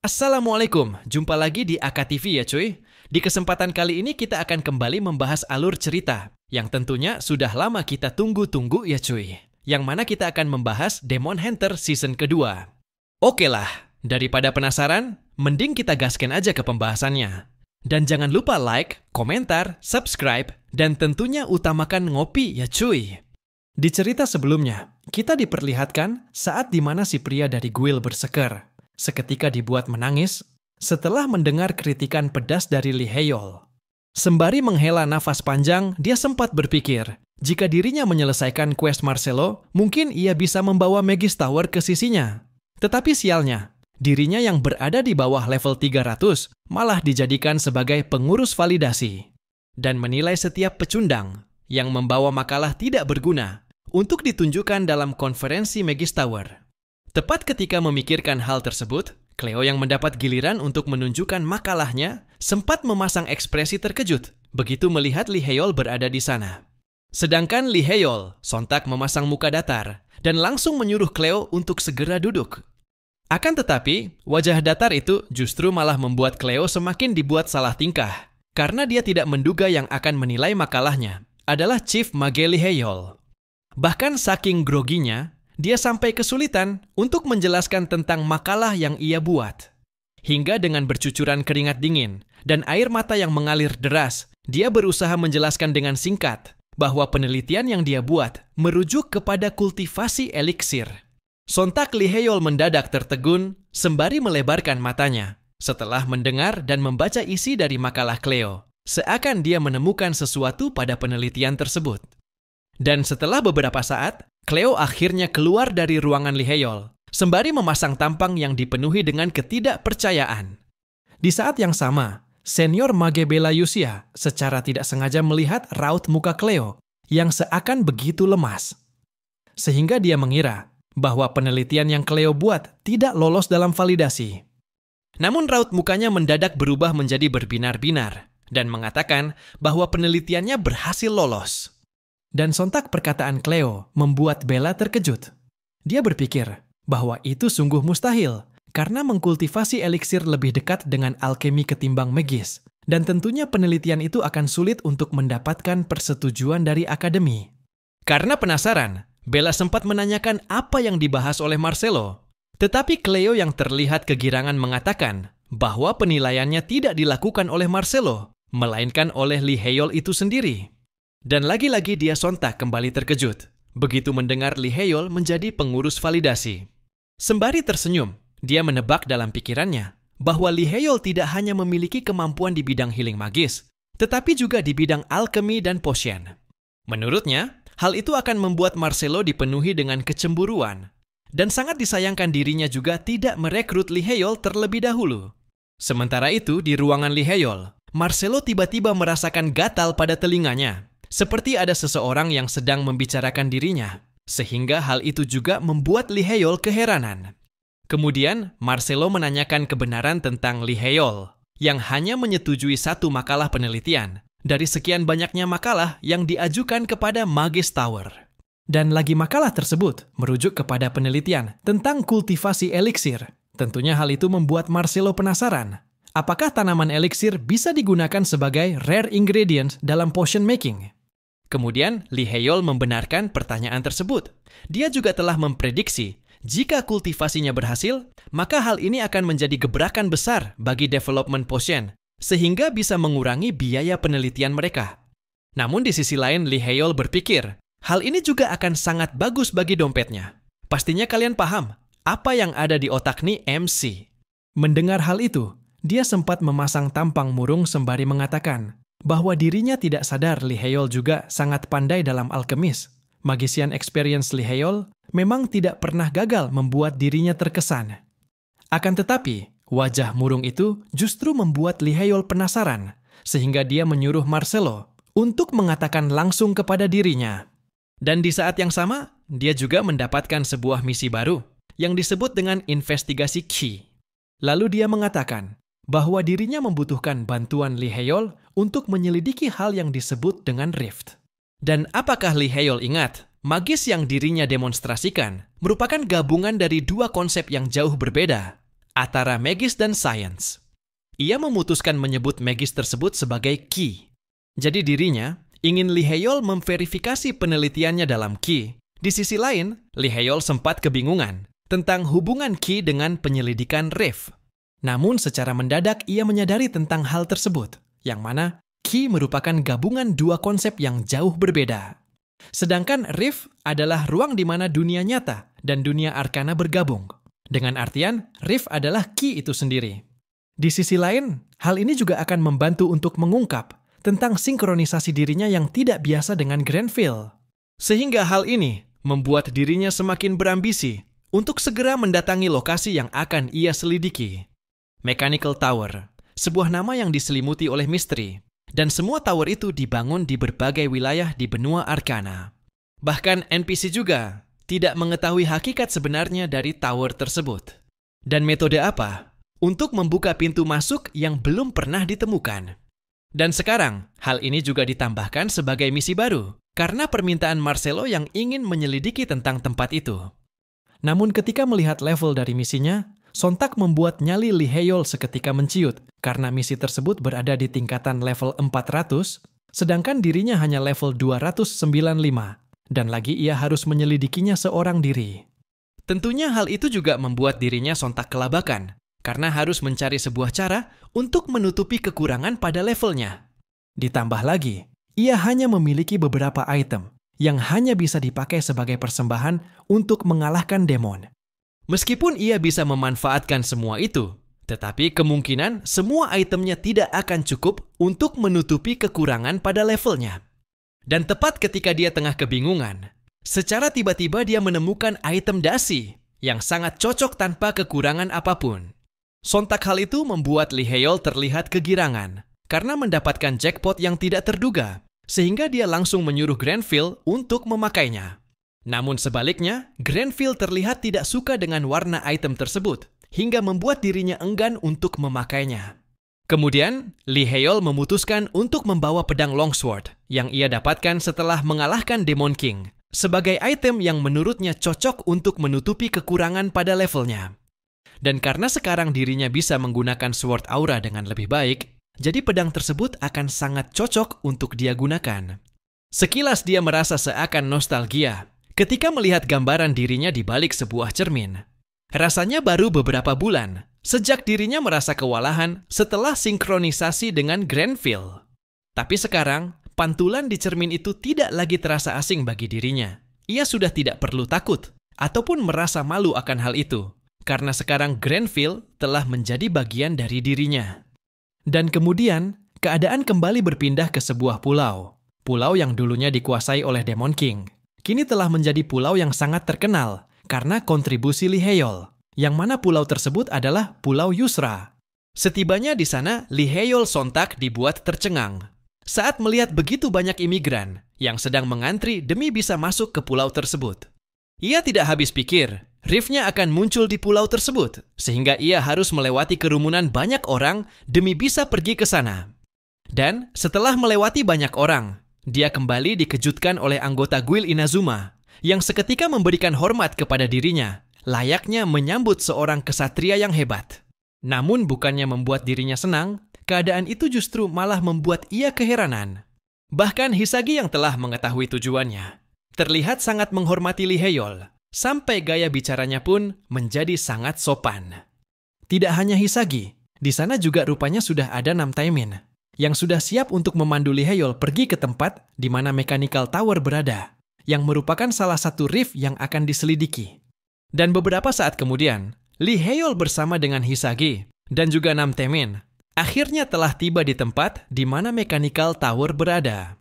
Assalamualaikum, jumpa lagi di AKTV ya cuy. Di kesempatan kali ini kita akan kembali membahas alur cerita yang tentunya sudah lama kita tunggu-tunggu ya cuy. Yang mana kita akan membahas Demon Hunter season kedua. Oke lah, daripada penasaran, mending kita gaskan aja ke pembahasannya. Dan jangan lupa like, komentar, subscribe, dan tentunya utamakan ngopi ya cuy. Di cerita sebelumnya, kita diperlihatkan saat dimana si pria dari Guild Berserker seketika dibuat menangis setelah mendengar kritikan pedas dari Lee Hae-yeol. Sembari menghela nafas panjang, dia sempat berpikir, jika dirinya menyelesaikan quest Marcelo, mungkin ia bisa membawa Magus Tower ke sisinya. Tetapi sialnya, dirinya yang berada di bawah level 300 malah dijadikan sebagai pengurus validasi dan menilai setiap pecundang yang membawa makalah tidak berguna untuk ditunjukkan dalam konferensi Magus Tower. Tepat ketika memikirkan hal tersebut, Cleo yang mendapat giliran untuk menunjukkan makalahnya sempat memasang ekspresi terkejut begitu melihat Lee Hae-yeol berada di sana. Sedangkan Lee Hae-yeol sontak memasang muka datar dan langsung menyuruh Cleo untuk segera duduk. Akan tetapi, wajah datar itu justru malah membuat Cleo semakin dibuat salah tingkah karena dia tidak menduga yang akan menilai makalahnya adalah Chief Mage Lee Hae-yeol. Bahkan saking groginya, dia sampai kesulitan untuk menjelaskan tentang makalah yang ia buat. Hingga dengan bercucuran keringat dingin dan air mata yang mengalir deras, dia berusaha menjelaskan dengan singkat bahwa penelitian yang dia buat merujuk kepada kultivasi eliksir. Sontak Lee Hae-yeol mendadak tertegun sembari melebarkan matanya setelah mendengar dan membaca isi dari makalah Cleo, seakan dia menemukan sesuatu pada penelitian tersebut. Dan setelah beberapa saat, Cleo akhirnya keluar dari ruangan Lee Hae-yeol, sembari memasang tampang yang dipenuhi dengan ketidakpercayaan. Di saat yang sama, senior Mage Bella Yusia secara tidak sengaja melihat raut muka Cleo yang seakan begitu lemas. Sehingga dia mengira bahwa penelitian yang Cleo buat tidak lolos dalam validasi. Namun raut mukanya mendadak berubah menjadi berbinar-binar dan mengatakan bahwa penelitiannya berhasil lolos. Dan sontak perkataan Cleo membuat Bella terkejut. Dia berpikir bahwa itu sungguh mustahil karena mengkultivasi eliksir lebih dekat dengan alkemi ketimbang magis. Dan tentunya penelitian itu akan sulit untuk mendapatkan persetujuan dari akademi. Karena penasaran, Bella sempat menanyakan apa yang dibahas oleh Marcelo. Tetapi Cleo yang terlihat kegirangan mengatakan bahwa penilaiannya tidak dilakukan oleh Marcelo, melainkan oleh Lee Hae-yeol itu sendiri. Dan lagi-lagi dia sontak kembali terkejut begitu mendengar Lee Hae-yeol menjadi pengurus validasi. Sembari tersenyum, dia menebak dalam pikirannya bahwa Lee Hae-yeol tidak hanya memiliki kemampuan di bidang healing magis, tetapi juga di bidang alkemi dan potion. Menurutnya, hal itu akan membuat Marcelo dipenuhi dengan kecemburuan dan sangat disayangkan dirinya juga tidak merekrut Lee Hae-yeol terlebih dahulu. Sementara itu, di ruangan Lee Hae-yeol, Marcelo tiba-tiba merasakan gatal pada telinganya. Seperti ada seseorang yang sedang membicarakan dirinya, sehingga hal itu juga membuat Lee Hae-yeol keheranan. Kemudian, Marcelo menanyakan kebenaran tentang Lee Hae-yeol, yang hanya menyetujui satu makalah penelitian dari sekian banyaknya makalah yang diajukan kepada Magus Tower. Dan lagi makalah tersebut merujuk kepada penelitian tentang kultivasi eliksir. Tentunya hal itu membuat Marcelo penasaran. Apakah tanaman eliksir bisa digunakan sebagai rare ingredient dalam potion making? Kemudian, Lee Hae-yeol membenarkan pertanyaan tersebut. Dia juga telah memprediksi, jika kultivasinya berhasil, maka hal ini akan menjadi gebrakan besar bagi development potion, sehingga bisa mengurangi biaya penelitian mereka. Namun di sisi lain, Lee Hae-yeol berpikir, hal ini juga akan sangat bagus bagi dompetnya. Pastinya kalian paham, apa yang ada di otak nih MC. Mendengar hal itu, dia sempat memasang tampang murung sembari mengatakan bahwa dirinya tidak sadar Lee Hae-yeol juga sangat pandai dalam alkemis. Magician experience Lee Hae-yeol memang tidak pernah gagal membuat dirinya terkesan. Akan tetapi, wajah murung itu justru membuat Lee Hae-yeol penasaran, sehingga dia menyuruh Marcelo untuk mengatakan langsung kepada dirinya. Dan di saat yang sama, dia juga mendapatkan sebuah misi baru yang disebut dengan investigasi Qi. Lalu dia mengatakan bahwa dirinya membutuhkan bantuan Lee Hae-yeol untuk menyelidiki hal yang disebut dengan Rift. Dan apakah Lee Hae-yeol ingat, magis yang dirinya demonstrasikan merupakan gabungan dari dua konsep yang jauh berbeda. antara magis dan science. Ia memutuskan menyebut magis tersebut sebagai Qi. Jadi dirinya ingin Lee Hae-yeol memverifikasi penelitiannya dalam Qi. Di sisi lain, Lee Hae-yeol sempat kebingungan tentang hubungan Qi dengan penyelidikan Rift. Namun secara mendadak ia menyadari tentang hal tersebut, yang mana Qi merupakan gabungan dua konsep yang jauh berbeda. Sedangkan Rift adalah ruang di mana dunia nyata dan dunia arkana bergabung. Dengan artian, Rift adalah Qi itu sendiri. Di sisi lain, hal ini juga akan membantu untuk mengungkap tentang sinkronisasi dirinya yang tidak biasa dengan Grenfell. Sehingga hal ini membuat dirinya semakin berambisi untuk segera mendatangi lokasi yang akan ia selidiki. Mechanical Tower, sebuah nama yang diselimuti oleh misteri, dan semua tower itu dibangun di berbagai wilayah di benua Arkana. Bahkan NPC juga tidak mengetahui hakikat sebenarnya dari tower tersebut. Dan metode apa untuk membuka pintu masuk yang belum pernah ditemukan. Dan sekarang, hal ini juga ditambahkan sebagai misi baru, karena permintaan Marcelo yang ingin menyelidiki tentang tempat itu. Namun ketika melihat level dari misinya, sontak membuat nyali Lee Hae-yeol seketika menciut, karena misi tersebut berada di tingkatan level 400, sedangkan dirinya hanya level 295, dan lagi ia harus menyelidikinya seorang diri. Tentunya hal itu juga membuat dirinya sontak kelabakan, karena harus mencari sebuah cara untuk menutupi kekurangan pada levelnya. Ditambah lagi, ia hanya memiliki beberapa item yang hanya bisa dipakai sebagai persembahan untuk mengalahkan demon. Meskipun ia bisa memanfaatkan semua itu, tetapi kemungkinan semua itemnya tidak akan cukup untuk menutupi kekurangan pada levelnya. Dan tepat ketika dia tengah kebingungan, secara tiba-tiba dia menemukan item dasi yang sangat cocok tanpa kekurangan apapun. Sontak hal itu membuat Lee Hae-yeol terlihat kegirangan karena mendapatkan jackpot yang tidak terduga, sehingga dia langsung menyuruh Grenfell untuk memakainya. Namun sebaliknya, Grenfell terlihat tidak suka dengan warna item tersebut, hingga membuat dirinya enggan untuk memakainya. Kemudian, Lee Hae-yeol memutuskan untuk membawa pedang longsword yang ia dapatkan setelah mengalahkan Demon King, sebagai item yang menurutnya cocok untuk menutupi kekurangan pada levelnya. Dan karena sekarang dirinya bisa menggunakan sword aura dengan lebih baik, jadi pedang tersebut akan sangat cocok untuk dia gunakan. Sekilas dia merasa seakan nostalgia ketika melihat gambaran dirinya di balik sebuah cermin. Rasanya baru beberapa bulan sejak dirinya merasa kewalahan setelah sinkronisasi dengan Grenfell. Tapi sekarang, pantulan di cermin itu tidak lagi terasa asing bagi dirinya. Ia sudah tidak perlu takut ataupun merasa malu akan hal itu, karena sekarang Grenfell telah menjadi bagian dari dirinya. Dan kemudian, keadaan kembali berpindah ke sebuah pulau. Pulau yang dulunya dikuasai oleh Demon King, kini telah menjadi pulau yang sangat terkenal karena kontribusi Lee Hae-yeol, yang mana pulau tersebut adalah Pulau Yusra. Setibanya di sana, Lee Hae-yeol sontak dibuat tercengang saat melihat begitu banyak imigran yang sedang mengantri demi bisa masuk ke pulau tersebut. Ia tidak habis pikir, Rift-nya akan muncul di pulau tersebut, sehingga ia harus melewati kerumunan banyak orang demi bisa pergi ke sana. Dan setelah melewati banyak orang, dia kembali dikejutkan oleh anggota Guild Inazuma, yang seketika memberikan hormat kepada dirinya, layaknya menyambut seorang kesatria yang hebat. Namun bukannya membuat dirinya senang, keadaan itu justru malah membuat ia keheranan. Bahkan Hisagi yang telah mengetahui tujuannya, terlihat sangat menghormati Lee Hae-yeol, sampai gaya bicaranya pun menjadi sangat sopan. Tidak hanya Hisagi, di sana juga rupanya sudah ada Nam Tae-min, yang sudah siap untuk memandu Lee Hae-yeol pergi ke tempat di mana Mechanical Tower berada, yang merupakan salah satu rift yang akan diselidiki. Dan beberapa saat kemudian, Lee Hae-yeol bersama dengan Hisagi dan juga Nam Tae-min akhirnya telah tiba di tempat di mana Mechanical Tower berada.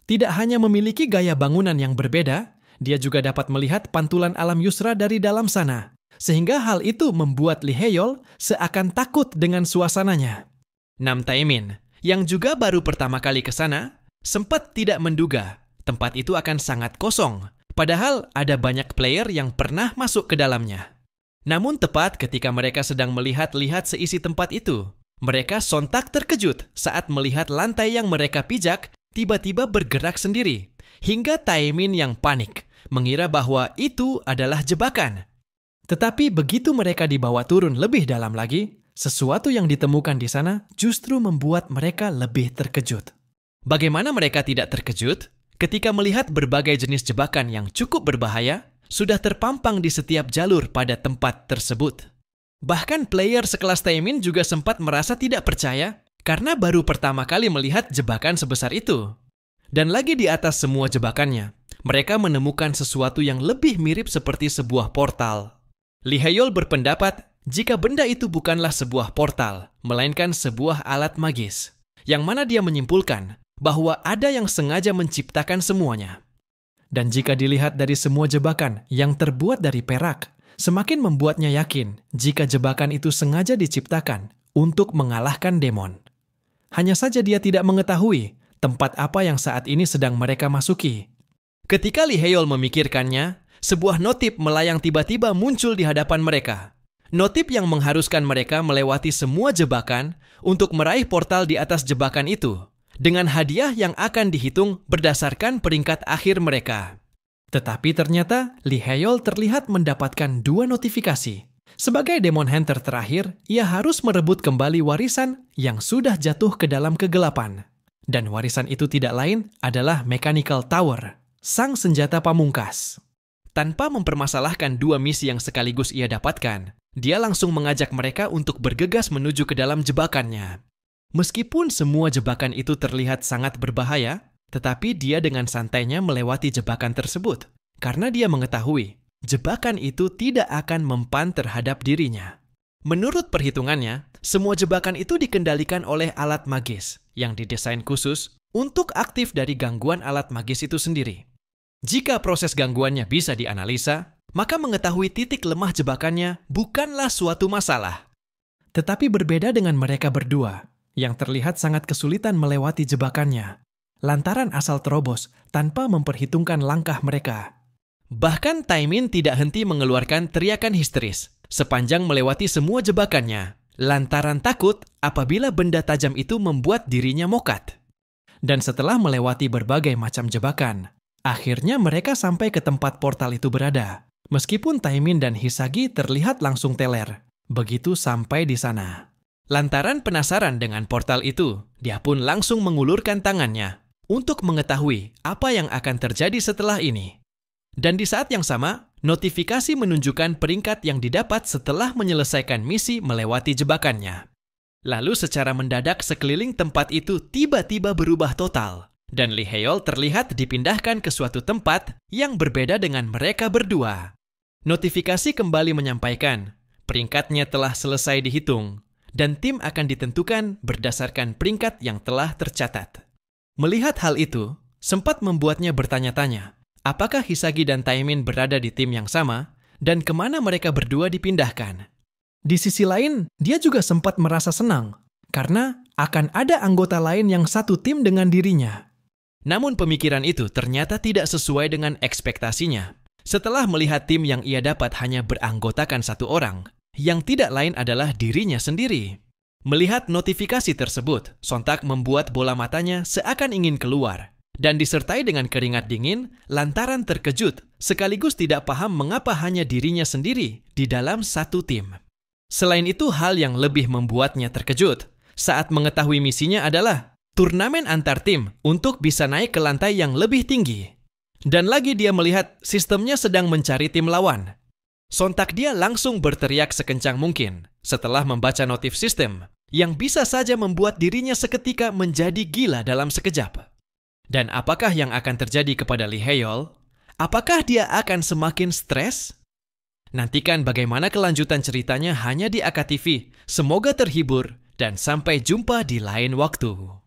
Tidak hanya memiliki gaya bangunan yang berbeda, dia juga dapat melihat pantulan alam Yusra dari dalam sana, sehingga hal itu membuat Lee Hae-yeol seakan takut dengan suasananya. Nam Tae-min, yang juga baru pertama kali ke sana, sempat tidak menduga tempat itu akan sangat kosong, padahal ada banyak player yang pernah masuk ke dalamnya. Namun tepat ketika mereka sedang melihat-lihat seisi tempat itu, mereka sontak terkejut saat melihat lantai yang mereka pijak tiba-tiba bergerak sendiri, hingga Tae-min yang panik mengira bahwa itu adalah jebakan. Tetapi begitu mereka dibawa turun lebih dalam lagi, sesuatu yang ditemukan di sana justru membuat mereka lebih terkejut. Bagaimana mereka tidak terkejut ketika melihat berbagai jenis jebakan yang cukup berbahaya sudah terpampang di setiap jalur pada tempat tersebut. Bahkan player sekelas Taemin juga sempat merasa tidak percaya karena baru pertama kali melihat jebakan sebesar itu. Dan lagi di atas semua jebakannya, mereka menemukan sesuatu yang lebih mirip seperti sebuah portal. Lee Hae-yeol berpendapat jika benda itu bukanlah sebuah portal, melainkan sebuah alat magis, yang mana dia menyimpulkan bahwa ada yang sengaja menciptakan semuanya. Dan jika dilihat dari semua jebakan yang terbuat dari perak, semakin membuatnya yakin jika jebakan itu sengaja diciptakan untuk mengalahkan demon. Hanya saja dia tidak mengetahui tempat apa yang saat ini sedang mereka masuki. Ketika Lee Hae-yeol memikirkannya, sebuah notif melayang tiba-tiba muncul di hadapan mereka. Notif yang mengharuskan mereka melewati semua jebakan untuk meraih portal di atas jebakan itu, dengan hadiah yang akan dihitung berdasarkan peringkat akhir mereka. Tetapi ternyata Lee Hae-yeol terlihat mendapatkan 2 notifikasi. Sebagai Demon Hunter terakhir, ia harus merebut kembali warisan yang sudah jatuh ke dalam kegelapan. Dan warisan itu tidak lain adalah Mechanical Tower, sang senjata pamungkas. Tanpa mempermasalahkan 2 misi yang sekaligus ia dapatkan, dia langsung mengajak mereka untuk bergegas menuju ke dalam jebakannya. Meskipun semua jebakan itu terlihat sangat berbahaya, tetapi dia dengan santainya melewati jebakan tersebut, karena dia mengetahui jebakan itu tidak akan mempan terhadap dirinya. Menurut perhitungannya, semua jebakan itu dikendalikan oleh alat magis yang didesain khusus untuk aktif dari gangguan alat magis itu sendiri. Jika proses gangguannya bisa dianalisa, maka mengetahui titik lemah jebakannya bukanlah suatu masalah. Tetapi berbeda dengan mereka berdua, yang terlihat sangat kesulitan melewati jebakannya, lantaran asal terobos tanpa memperhitungkan langkah mereka. Bahkan Taemin tidak henti mengeluarkan teriakan histeris sepanjang melewati semua jebakannya, lantaran takut apabila benda tajam itu membuat dirinya mokat. Dan setelah melewati berbagai macam jebakan, akhirnya mereka sampai ke tempat portal itu berada. Meskipun Taemin dan Hisagi terlihat langsung teler begitu sampai di sana. Lantaran penasaran dengan portal itu, dia pun langsung mengulurkan tangannya untuk mengetahui apa yang akan terjadi setelah ini. Dan di saat yang sama, notifikasi menunjukkan peringkat yang didapat setelah menyelesaikan misi melewati jebakannya. Lalu secara mendadak sekeliling tempat itu tiba-tiba berubah total. Dan Lee Hae-yeol terlihat dipindahkan ke suatu tempat yang berbeda dengan mereka berdua. Notifikasi kembali menyampaikan, peringkatnya telah selesai dihitung, dan tim akan ditentukan berdasarkan peringkat yang telah tercatat. Melihat hal itu, sempat membuatnya bertanya-tanya, apakah Hisagi dan Taemin berada di tim yang sama, dan kemana mereka berdua dipindahkan. Di sisi lain, dia juga sempat merasa senang, karena akan ada anggota lain yang satu tim dengan dirinya. Namun pemikiran itu ternyata tidak sesuai dengan ekspektasinya. Setelah melihat tim yang ia dapat hanya beranggotakan 1 orang, yang tidak lain adalah dirinya sendiri. Melihat notifikasi tersebut, sontak membuat bola matanya seakan ingin keluar, dan disertai dengan keringat dingin lantaran terkejut, sekaligus tidak paham mengapa hanya dirinya sendiri di dalam satu tim. Selain itu, hal yang lebih membuatnya terkejut saat mengetahui misinya adalah turnamen antar tim untuk bisa naik ke lantai yang lebih tinggi. Dan lagi dia melihat sistemnya sedang mencari tim lawan. Sontak dia langsung berteriak sekencang mungkin setelah membaca notif sistem yang bisa saja membuat dirinya seketika menjadi gila dalam sekejap. Dan apakah yang akan terjadi kepada Lee Hae-yeol? Apakah dia akan semakin stres? Nantikan bagaimana kelanjutan ceritanya hanya di AKTV. Semoga terhibur dan sampai jumpa di lain waktu.